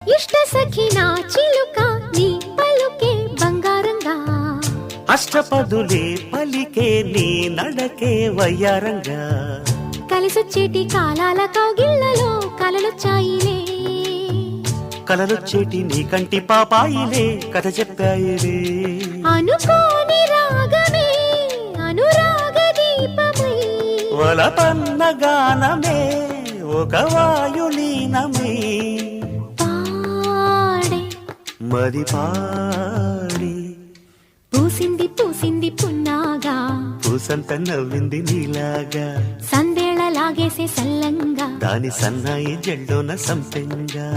ఇష్ట సఖినా చిలుక నీ పలుకే బంగారంగా అష్టపదులే పలికే నీ నడకే వయ్యారంగా కలిసొచ్చేటి కాలాల కౌగిళ్లలో కలలొచ్చాయిలే కలలొచ్చేటి నీ కంటి పాపాయిలే కథ చెప్పాయిలే అనుకోని రాగమే అనురాగ దీపమై వలపన్న గానమే ఒక వాయులీనమే పాడే మది పాడి పూసింది పూసింది పున్నాగా పూసంత నవ్వింది నీలాగా సందేళ లాగేసే సల్లంగా దాని సన్నాయి జెండోన సంపెంగా